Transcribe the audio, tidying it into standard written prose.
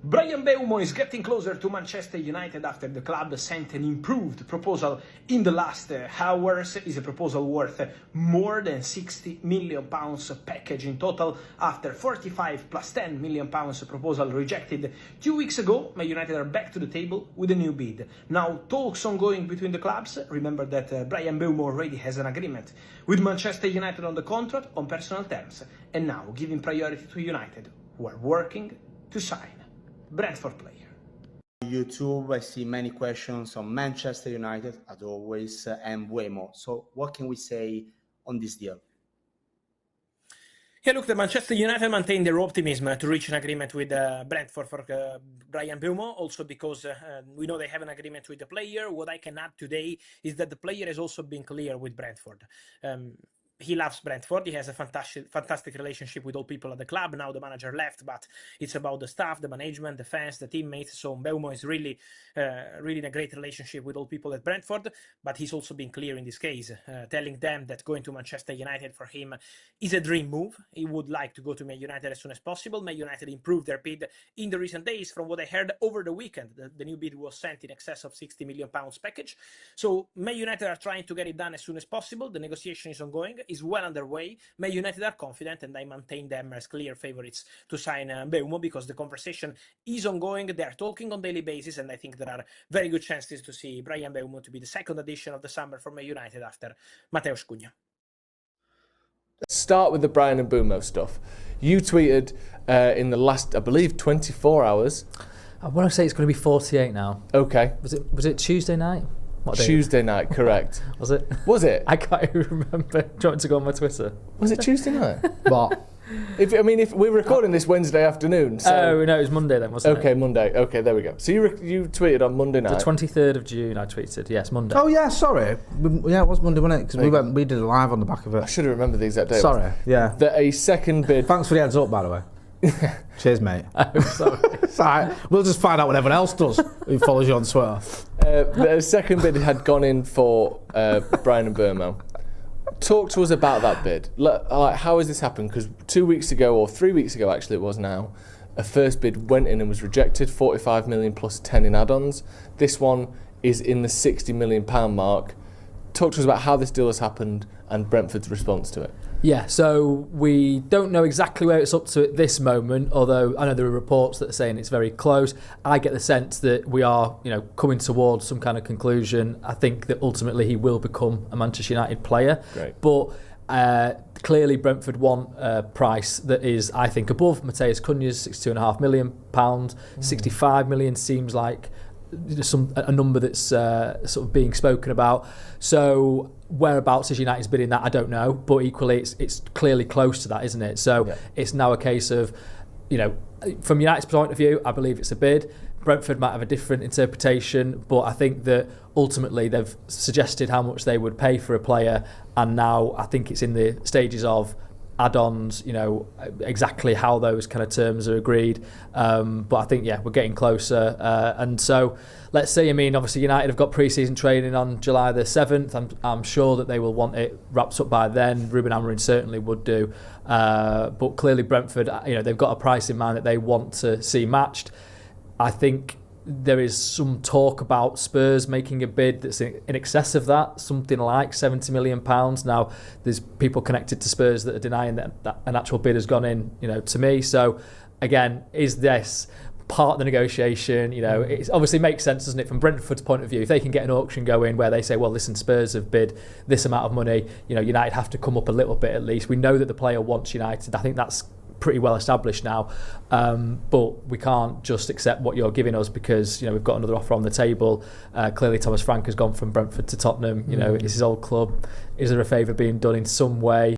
Bryan Mbeumo is getting closer to Manchester United after the club sent an improved proposal in the last hours. It's a proposal worth more than £60 million package in total after 45 plus £10 million proposal rejected 2 weeks ago. Man United are back to the table with a new bid. Now talks ongoing between the clubs. Remember that Bryan Mbeumo already has an agreement with Manchester United on the contract on personal terms, and now giving priority to United, who are working to sign Brentford player. YouTube, I see many questions on Manchester United, as always, and Mbeumo. So what can we say on this deal? Yeah, look, the Manchester United maintain their optimism to reach an agreement with Brentford for Bryan Mbeumo, also because we know they have an agreement with the player. What I can add today is that the player has also been clear with Brentford. He loves Brentford. He has a fantastic relationship with all people at the club. Now the manager left, but it's about the staff, the management, the fans, the teammates. So Mbeumo is really in a great relationship with all people at Brentford. But he's also been clear in this case, telling them that going to Manchester United for him is a dream move. He would like to go to Man United as soon as possible. Man United improved their bid in the recent days. From what I heard over the weekend, the new bid was sent in excess of £60 million package. So Man United are trying to get it done as soon as possible. The negotiation is ongoing, is well underway. Man United are confident, and I maintain them as clear favorites to sign Mbeumo because the conversation is ongoing. They are talking on daily basis, and I think there are very good chances to see Bryan Mbeumo to be the second addition of the summer for Man United after Mateus Cunha. Start with the Bryan Mbeumo stuff. You tweeted in the last, I believe, 24 hours. I want to say it's going to be 48 now. Okay. Was it Tuesday night? Tuesday night, correct. Was it? Was it? I can't even remember. Do you want to go on my Twitter? Was it Tuesday night? What? If we're recording this Wednesday afternoon. So... Oh, no, it was Monday then, wasn't it? Okay, Monday. Okay, there we go. So you tweeted on Monday night. The 23rd of June I tweeted. Yes, Monday. Oh, yeah, sorry. Yeah, it was Monday, wasn't it? Because we did a live on the back of it. I should have remembered the exact date. Sorry, yeah. That a second bid... Thanks for the heads up, by the way. Cheers, mate. Oh, sorry. It's all right. We'll just find out what everyone else does who follows you on Twitter. The second bid had gone in for Bryan Mbeumo. Talk to us about that bid. Like, how has this happened? Because 2 weeks ago, or 3 weeks ago actually it was now, a first bid went in and was rejected, 45 million plus 10 in add-ons. This one is in the £60 million mark. Talk to us about how this deal has happened and Brentford's response to it. Yeah, so we don't know exactly where it's up to at this moment, although I know there are reports that are saying it's very close. I get the sense that we are, coming towards some kind of conclusion. I think that ultimately he will become a Manchester United player. Great. But clearly Brentford want a price that is, I think, above Mateus Cunha's £62.5 million. 65 million seems like a number that's sort of being spoken about. So whereabouts is United's bidding that, I don't know, but equally it's clearly close to that, isn't it? So yeah. It's now a case of, from United's point of view, I believe it's a bid. Brentford might have a different interpretation, but I think that ultimately they've suggested how much they would pay for a player, and now I think it's in the stages of add-ons, exactly how those kind of terms are agreed. But I think, we're getting closer. And so, let's see. Obviously United have got pre-season training on July the 7th. I'm sure that they will want it wrapped up by then. Rúben Amorim certainly would do. But clearly Brentford, they've got a price in mind that they want to see matched. I think there is some talk about Spurs making a bid that's in excess of that, something like £70 million. Now, there's people connected to Spurs that are denying that an actual bid has gone in, to me. So, again, is this part of the negotiation? It obviously makes sense, doesn't it, from Brentford's point of view? If they can get an auction going where they say, well, listen, Spurs have bid this amount of money, United have to come up a little bit at least. We know that the player wants United. I think that's pretty well established now, but we can't just accept what you're giving us because we've got another offer on the table. Clearly Thomas Frank has gone from Brentford to Tottenham. It's his old club. Is there a favour being done in some way?